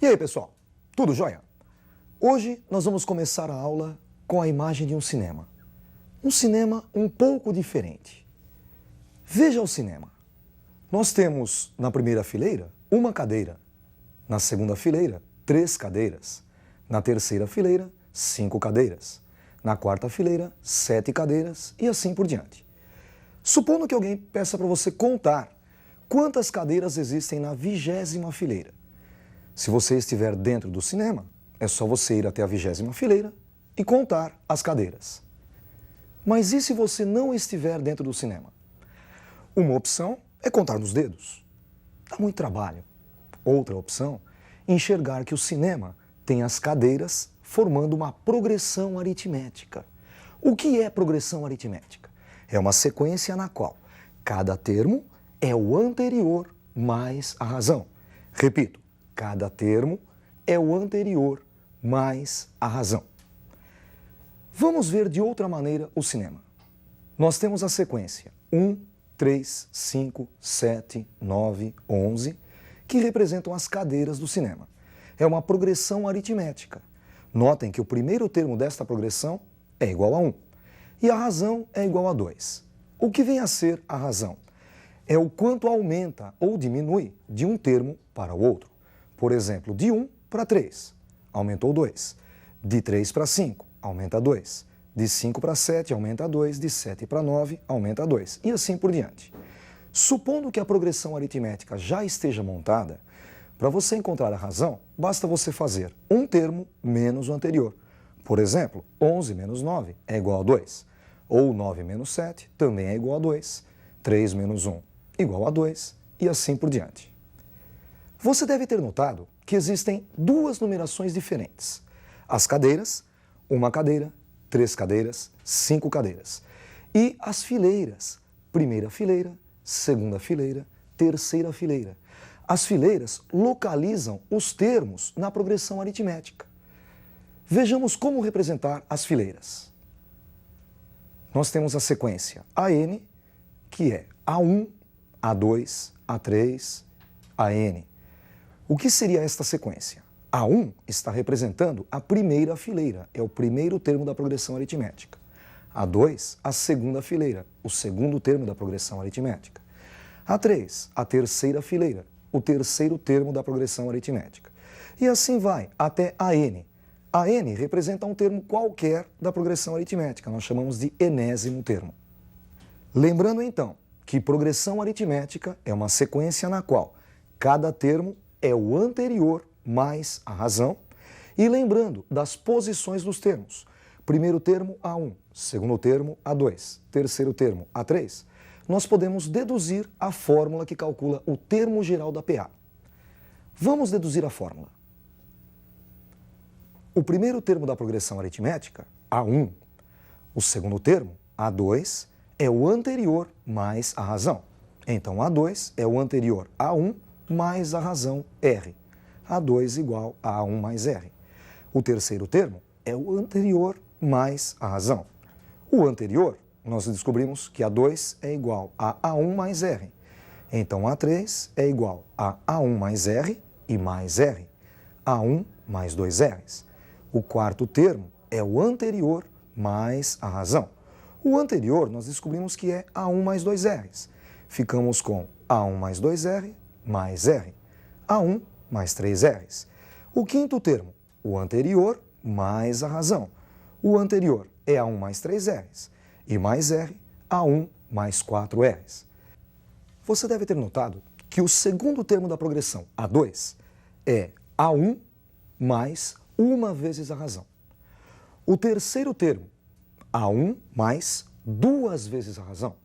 aí, pessoal? Tudo jóia? Hoje nós vamos começar a aula com a imagem de um cinema. Um cinema um pouco diferente. Veja o cinema. Nós temos na primeira fileira uma cadeira, na segunda fileira 3 cadeiras, na terceira fileira 5 cadeiras, na quarta fileira 7 cadeiras e assim por diante. Supondo que alguém peça para você contar quantas cadeiras existem na 20ª fileira. Se você estiver dentro do cinema, é só você ir até a 20ª fileira e contar as cadeiras. Mas e se você não estiver dentro do cinema? Uma opção é contar nos dedos. Dá muito trabalho. Outra opção, enxergar que o cinema tem as cadeiras formando uma progressão aritmética. O que é progressão aritmética? É uma sequência na qual cada termo é o anterior mais a razão. Repito, cada termo é o anterior mais a razão. Vamos ver de outra maneira o cinema. Nós temos a sequência 1, 3, 5, 7, 9, 11, que representam as cadeiras do cinema. É uma progressão aritmética. Notem que o primeiro termo desta progressão é igual a 1 e a razão é igual a 2. O que vem a ser a razão? É o quanto aumenta ou diminui de um termo para o outro. Por exemplo, de 1 para 3, aumentou 2. De 3 para 5, aumenta 2. De 5 para 7, aumenta 2. De 7 para 9, aumenta 2. E assim por diante. Supondo que a progressão aritmética já esteja montada, para você encontrar a razão, basta você fazer um termo menos o anterior. Por exemplo, 11 menos 9 é igual a 2. Ou 9 menos 7 também é igual a 2. 3 menos 1 igual a 2 e assim por diante. Você deve ter notado que existem duas numerações diferentes. As cadeiras, uma cadeira, 3 cadeiras, 5 cadeiras. E as fileiras, primeira fileira, segunda fileira, terceira fileira. As fileiras localizam os termos na progressão aritmética. Vejamos como representar as fileiras. Nós temos a sequência AN, que é A1, A2, A3, AN. O que seria esta sequência? A1 está representando a primeira fileira, é o primeiro termo da progressão aritmética. A2, a segunda fileira, o segundo termo da progressão aritmética. A3, a terceira fileira, o terceiro termo da progressão aritmética. E assim vai até AN. AN representa um termo qualquer da progressão aritmética, nós chamamos de enésimo termo. Lembrando então que progressão aritmética é uma sequência na qual cada termo é o anterior mais a razão, e lembrando das posições dos termos. Primeiro termo, A1, segundo termo, A2, terceiro termo, A3, nós podemos deduzir a fórmula que calcula o termo geral da PA. Vamos deduzir a fórmula. O primeiro termo da progressão aritmética, A1, o segundo termo, A2, é o anterior mais a razão. Então, A2 é o anterior A1 mais a razão R. A2 igual a A1 mais R. O terceiro termo é o anterior mais a razão. O anterior, nós descobrimos que A2 é igual a A1 mais R. Então, A3 é igual a A1 mais R e mais R. A1 mais 2 R's. O quarto termo é o anterior mais a razão. O anterior, nós descobrimos que é A1 mais 2 R's. Ficamos com A1 mais 2R mais R. A1 mais 3 R's. O quinto termo, o anterior mais a razão. O anterior é A1 mais 3 R's. E mais R, A1 mais 4 R's. Você deve ter notado que o segundo termo da progressão, A2, é A1 mais uma vezes a razão. O terceiro termo, A1 mais 2 vezes a razão.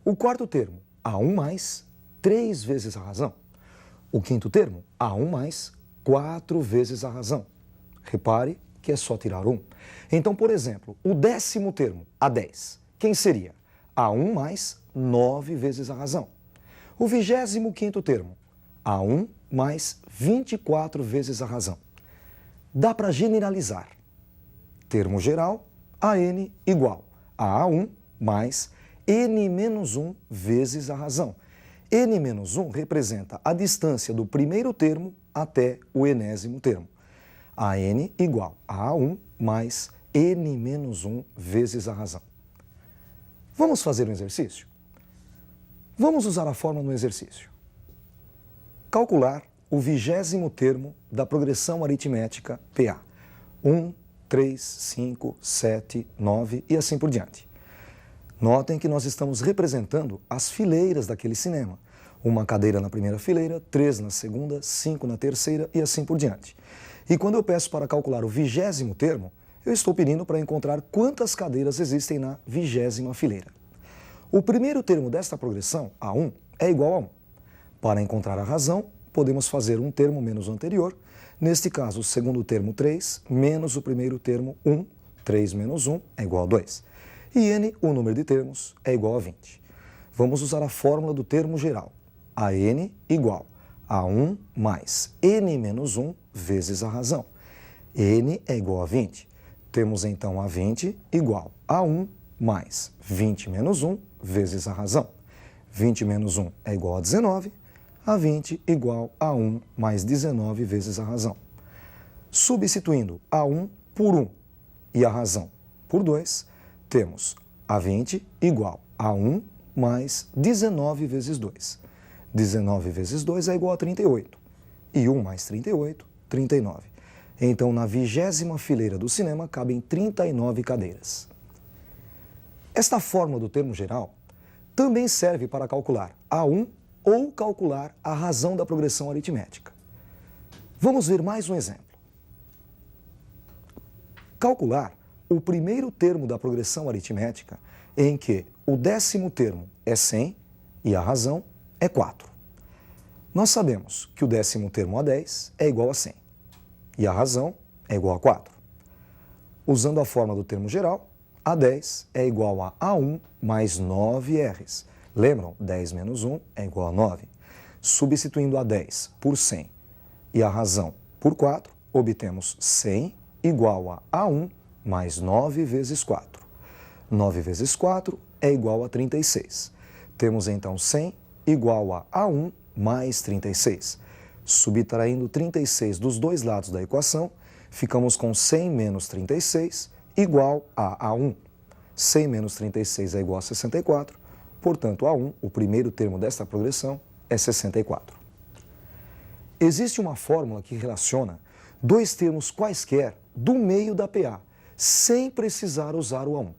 O quarto termo, A1 mais 3 vezes a razão. O quinto termo, A1 mais 4 vezes a razão. Repare que é só tirar 1. Então, por exemplo, o 10º termo, A10, quem seria? A1 mais 9 vezes a razão. O 25º termo, A1 mais 24 vezes a razão. Dá para generalizar. Termo geral, AN igual a A1 mais N menos 1 vezes a razão. n menos 1 representa a distância do primeiro termo até o enésimo termo. A n igual a A1 mais n menos 1 vezes a razão. Vamos fazer um exercício? Vamos usar a fórmula no exercício. Calcular o 20º termo da progressão aritmética PA. 1, 3, 5, 7, 9 e assim por diante. Notem que nós estamos representando as fileiras daquele cinema. Uma cadeira na primeira fileira, 3 na segunda, 5 na terceira e assim por diante. E quando eu peço para calcular o 20º termo, eu estou pedindo para encontrar quantas cadeiras existem na 20ª fileira. O primeiro termo desta progressão, A1, é igual a 1. Para encontrar a razão, podemos fazer um termo menos o anterior, neste caso o segundo termo 3, menos o primeiro termo 1, 3 menos 1 é igual a 2. E n, o número de termos, é igual a 20. Vamos usar a fórmula do termo geral. A n igual a 1 mais n menos 1 vezes a razão. n é igual a 20. Temos então a 20 igual a 1 mais 20 menos 1 vezes a razão. 20 menos 1 é igual a 19, a 20 igual a 1 mais 19 vezes a razão. Substituindo a 1 por 1 e a razão por 2, temos a 20 igual a 1 mais 19 vezes 2. 19 vezes 2 é igual a 38. E 1 mais 38, 39. Então, na 20ª fileira do cinema, cabem 39 cadeiras. Esta fórmula do termo geral também serve para calcular A1 ou calcular a razão da progressão aritmética. Vamos ver mais um exemplo. Calcular o primeiro termo da progressão aritmética em que o 10º termo é 100 e a razão é 4. Nós sabemos que o 10º termo A10 é igual a 100 e a razão é igual a 4. Usando a fórmula do termo geral, A10 é igual a A1 mais 9 R's. Lembram? 10 menos 1 é igual a 9. Substituindo A10 por 100 e a razão por 4, obtemos 100 igual a A1 mais 9 vezes 4. 9 vezes 4 é igual a 36. Temos então 100 igual a A1 mais 36. Subtraindo 36 dos dois lados da equação, ficamos com 100 menos 36 igual a A1. 100 menos 36 é igual a 64, portanto, A1, o primeiro termo desta progressão, é 64. Existe uma fórmula que relaciona dois termos quaisquer do meio da PA, sem precisar usar o A1.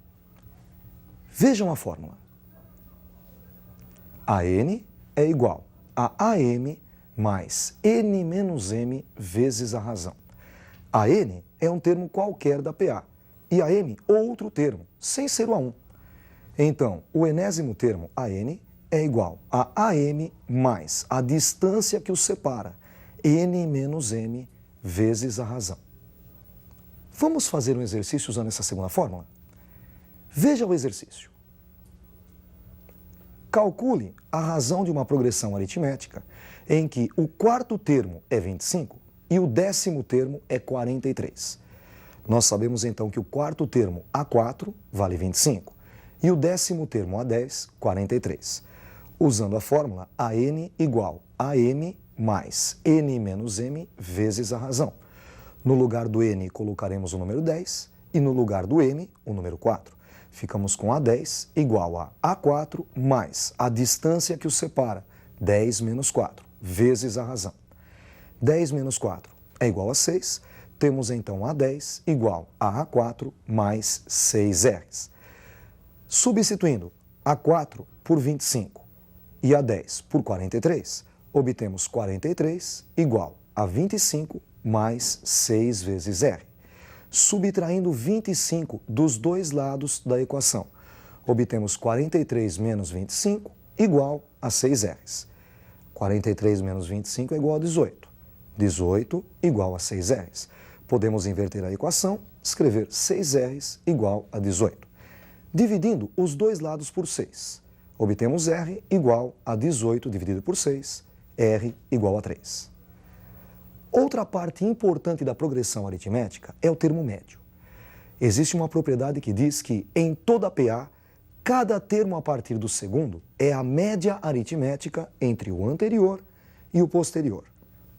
Vejam a fórmula. AN é igual a AM mais N menos M vezes a razão. AN é um termo qualquer da PA e AM outro termo, sem ser o A1. Então, o enésimo termo AN é igual a AM mais a distância que os separa, N menos M vezes a razão. Vamos fazer um exercício usando essa segunda fórmula? Veja o exercício. Calcule a razão de uma progressão aritmética em que o quarto termo é 25 e o 10º termo é 43. Nós sabemos então que o quarto termo A4 vale 25 e o 10º termo A10, 43. Usando a fórmula AN igual a M mais N menos M vezes a razão. No lugar do N colocaremos o número 10 e no lugar do M o número 4. Ficamos com A10 igual a A4 mais a distância que os separa, 10 menos 4, vezes a razão. 10 menos 4 é igual a 6, temos então A10 igual a A4 mais 6Rs. Substituindo A4 por 25 e A10 por 43, obtemos 43 igual a 25 mais 6 vezes R. Subtraindo 25 dos dois lados da equação, obtemos 43 menos 25 igual a 6Rs. 43 menos 25 é igual a 18. 18 igual a 6Rs. Podemos inverter a equação, escrever 6Rs igual a 18. Dividindo os dois lados por 6, obtemos R igual a 18 dividido por 6, R igual a 3. Outra parte importante da progressão aritmética é o termo médio. Existe uma propriedade que diz que, em toda PA, Cada termo a partir do segundo é a média aritmética entre o anterior e o posterior.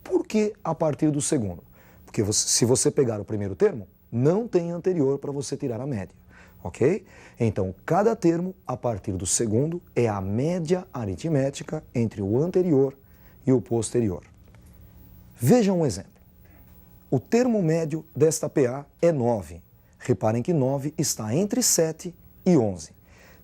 Por que a partir do segundo? Porque se você pegar o primeiro termo, não tem anterior para você tirar a média, ok? Então, cada termo a partir do segundo é a média aritmética entre o anterior e o posterior. Veja um exemplo. O termo médio desta PA é 9. Reparem que 9 está entre 7 e 11.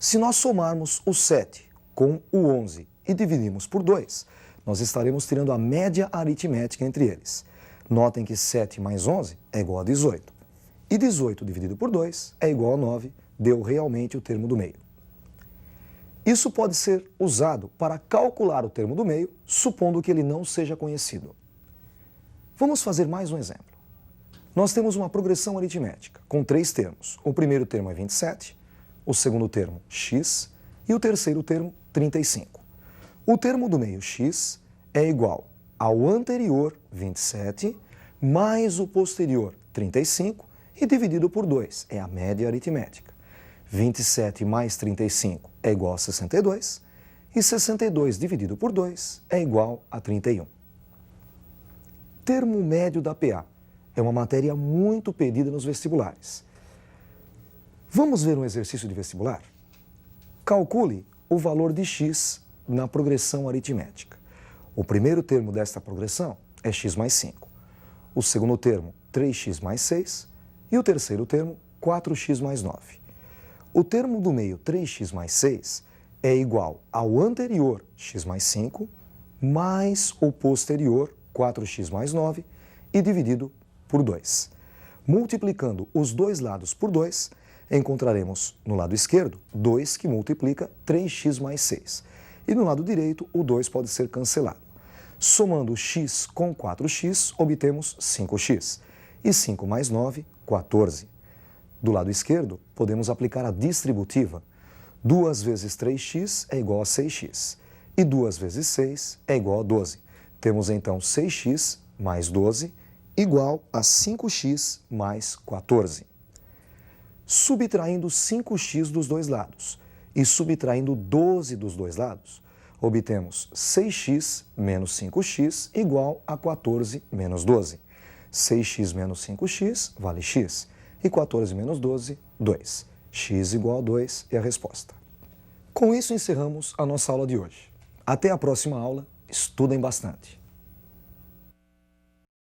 Se nós somarmos o 7 com o 11 e dividirmos por 2, nós estaremos tirando a média aritmética entre eles. Notem que 7 mais 11 é igual a 18. E 18 dividido por 2 é igual a 9, deu realmente o termo do meio. Isso pode ser usado para calcular o termo do meio, supondo que ele não seja conhecido. Vamos fazer mais um exemplo. Nós temos uma progressão aritmética com 3 termos. O primeiro termo é 27, o segundo termo x e o terceiro termo 35. O termo do meio x é igual ao anterior 27 mais o posterior 35 e dividido por 2, é a média aritmética. 27 mais 35 é igual a 62 e 62 dividido por 2 é igual a 31. Termo médio da PA é uma matéria muito pedida nos vestibulares. Vamos ver um exercício de vestibular? Calcule o valor de x na progressão aritmética. O primeiro termo desta progressão é x mais 5. O segundo termo, 3x mais 6. E o terceiro termo, 4x mais 9. O termo do meio, 3x mais 6, é igual ao anterior, x mais 5, mais o posterior, 4x mais 9, e dividido por 2. Multiplicando os dois lados por 2, encontraremos no lado esquerdo 2 que multiplica 3x mais 6. E no lado direito, o 2 pode ser cancelado. Somando x com 4x, obtemos 5x. E 5 mais 9, 14. Do lado esquerdo, podemos aplicar a distributiva. 2 vezes 3x é igual a 6x. E 2 vezes 6 é igual a 12. Temos então 6x mais 12 igual a 5x mais 14. Subtraindo 5x dos dois lados e subtraindo 12 dos dois lados, obtemos 6x menos 5x igual a 14 menos 12. 6x menos 5x vale x. E 14 menos 12, 2. X igual a 2 é a resposta. Com isso encerramos a nossa aula de hoje. Até a próxima aula. Estudem bastante.